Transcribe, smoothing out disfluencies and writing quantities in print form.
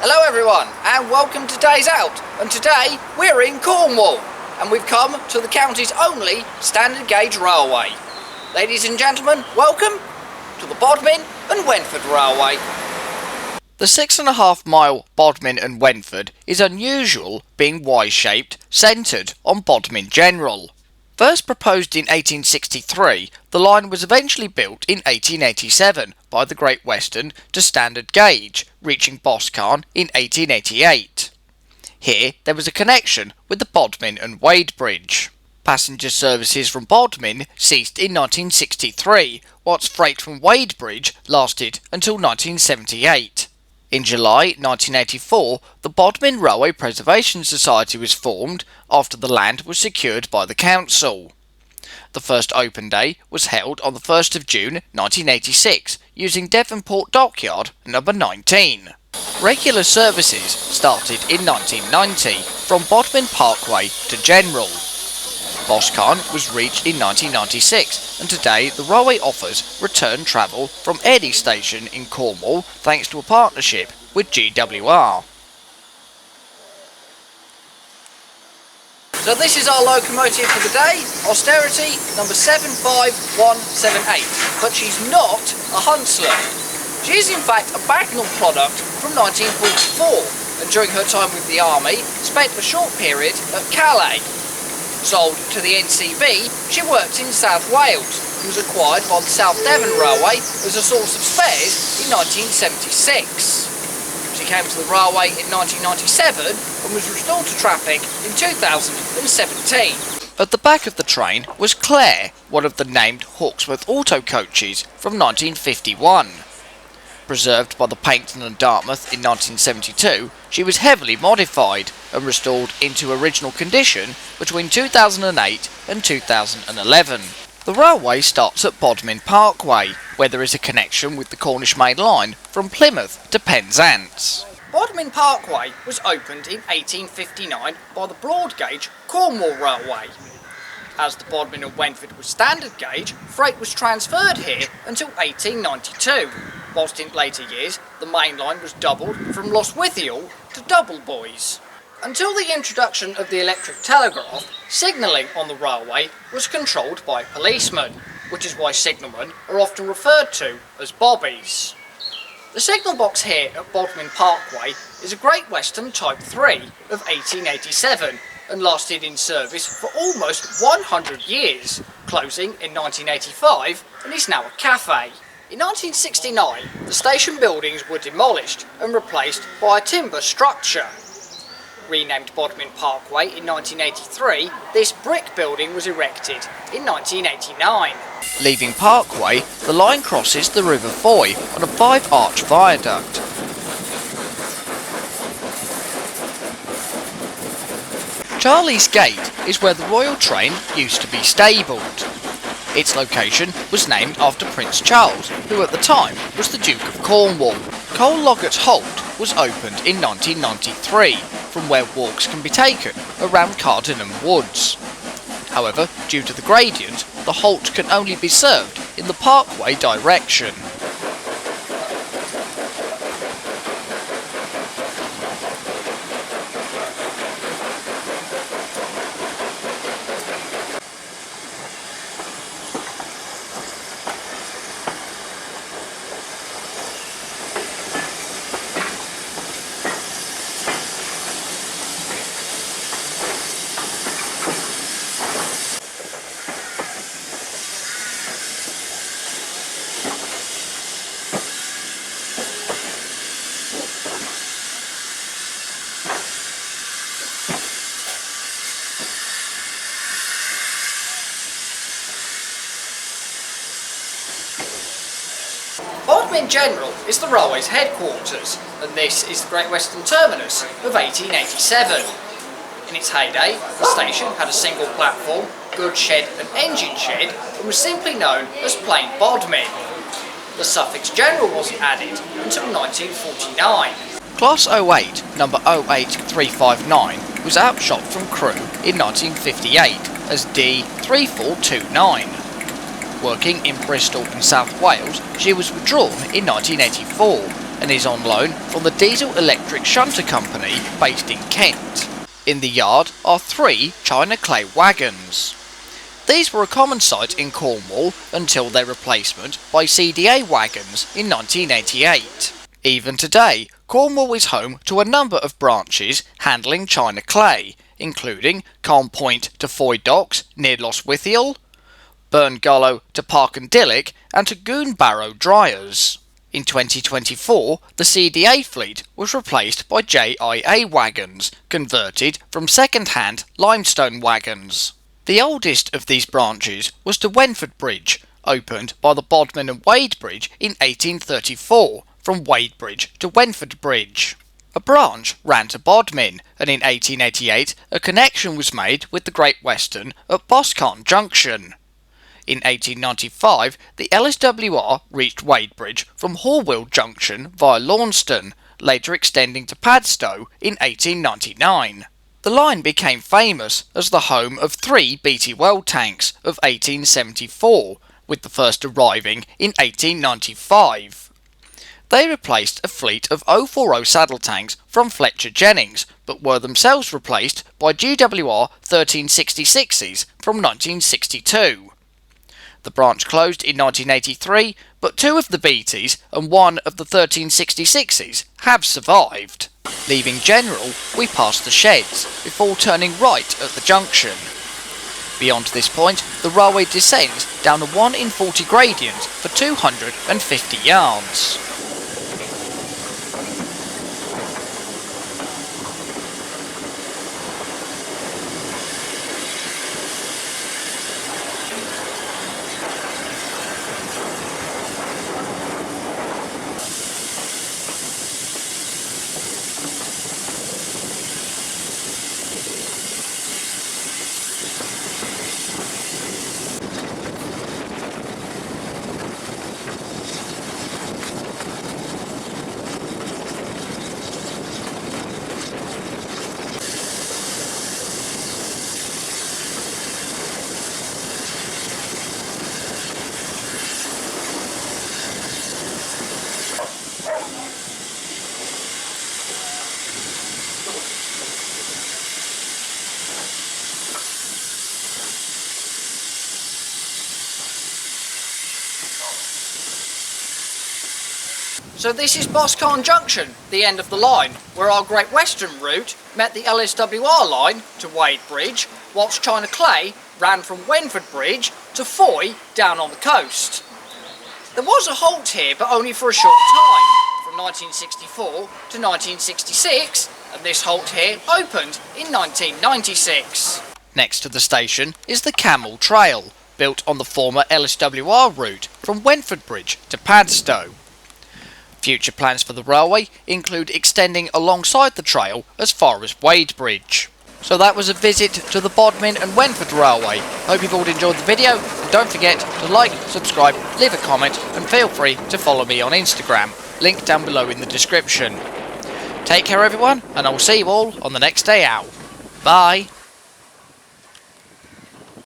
Hello everyone and welcome to Days Out, and today we're in Cornwall and we've come to the county's only standard gauge railway. Ladies and gentlemen, welcome to the Bodmin and Wenford Railway. The 6.5 mile Bodmin and Wenford is unusual, being Y-shaped, centred on Bodmin General. First proposed in 1863, the line was eventually built in 1887 by the Great Western to standard gauge, reaching Boscarn in 1888. Here there was a connection with the Bodmin and Wade Bridge. Passenger services from Bodmin ceased in 1963, whilst freight from Wade Bridge lasted until 1978. In July 1984, the Bodmin Railway Preservation Society was formed after the land was secured by the council. The first open day was held on the 1st of June 1986 using Devonport Dockyard number 19. Regular services started in 1990 from Bodmin Parkway to General. Boscarn was reached in 1996, and today the railway offers return travel from any station in Cornwall thanks to a partnership with GWR. So this is our locomotive for the day, Austerity number 75178, but she's not a Huntsler. She is in fact a Bagnall product from 1944, and during her time with the army spent a short period at Calais. Sold to the NCB, she worked in South Wales and was acquired by the South Devon Railway as a source of spares in 1976. She came to the railway in 1997 and was restored to traffic in 2017. At the back of the train was Clare, one of the named Hawksworth auto coaches from 1951. Preserved by the Paignton and Dartmouth in 1972, she was heavily modified and restored into original condition between 2008 and 2011. The railway starts at Bodmin Parkway, where there is a connection with the Cornish Main Line from Plymouth to Penzance. Bodmin Parkway was opened in 1859 by the broad gauge Cornwall Railway. As the Bodmin and Wenford was standard gauge, freight was transferred here until 1892, whilst in later years the main line was doubled from Lostwithiel to Doubleboys. Until the introduction of the electric telegraph, signalling on the railway was controlled by policemen, which is why signalmen are often referred to as bobbies. The signal box here at Bodmin Parkway is a Great Western Type 3 of 1887 and lasted in service for almost 100 years, closing in 1985 and is now a cafe. In 1969, the station buildings were demolished and replaced by a timber structure. Renamed Bodmin Parkway in 1983, this brick building was erected in 1989. Leaving Parkway, the line crosses the River Foy on a 5-arch viaduct. Charlie's Gate is where the royal train used to be stabled. Its location was named after Prince Charles, who at the time was the Duke of Cornwall. Cole Loggett's Halt was opened in 1993, from where walks can be taken around Cardinham Woods. However, due to the gradient, the halt can only be served in the Parkway direction. Bodmin General is the railway's headquarters, and this is the Great Western Terminus of 1887. In its heyday, the station had a single platform, goods shed and engine shed, and was simply known as plain Bodmin. The suffix General wasn't added until 1949. Class 08, number 08359, was outshot from crew in 1958 as D3429. Working in Bristol and South Wales, she was withdrawn in 1984 and is on loan from the Diesel Electric Shunter Company based in Kent. In the yard are 3 China clay wagons. These were a common sight in Cornwall until their replacement by CDA wagons in 1988. Even today, Cornwall is home to a number of branches handling China clay, including Calm Point to Foy Docks near Lostwithiel, Burngullow to Parkandillick, and to Goonbarrow Dryers. In 2024, the CDA fleet was replaced by JIA wagons, converted from second-hand limestone wagons. The oldest of these branches was the Wenford Bridge, opened by the Bodmin and Wade Bridge in 1834, from Wade Bridge to Wenford Bridge. A branch ran to Bodmin, and in 1888 a connection was made with the Great Western at Boscarn Junction. In 1895, the LSWR reached Wadebridge from Horwell Junction via Launceston, later extending to Padstow in 1899. The line became famous as the home of 3 BT Weld tanks of 1874, with the first arriving in 1895. They replaced a fleet of 040 saddle tanks from Fletcher Jennings, but were themselves replaced by GWR 1366s from 1962. The branch closed in 1983, but 2 of the BTs and 1 of the 1366s have survived. Leaving General, we pass the sheds, before turning right at the junction. Beyond this point, the railway descends down a 1 in 40 gradient for 250 yards. So this is Boscarn Junction, the end of the line, where our Great Western route met the LSWR line to Wade Bridge, whilst China Clay ran from Wenford Bridge to Foy down on the coast. There was a halt here, but only for a short time, from 1964 to 1966, and this halt here opened in 1996. Next to the station is the Camel Trail, built on the former LSWR route from Wenford Bridge to Padstow. Future plans for the railway include extending alongside the trail as far as Wadebridge. So that was a visit to the Bodmin and Wenford Railway. Hope you've all enjoyed the video, and don't forget to like, subscribe, leave a comment, and feel free to follow me on Instagram, link down below in the description. Take care everyone, and I'll see you all on the next day out. Bye!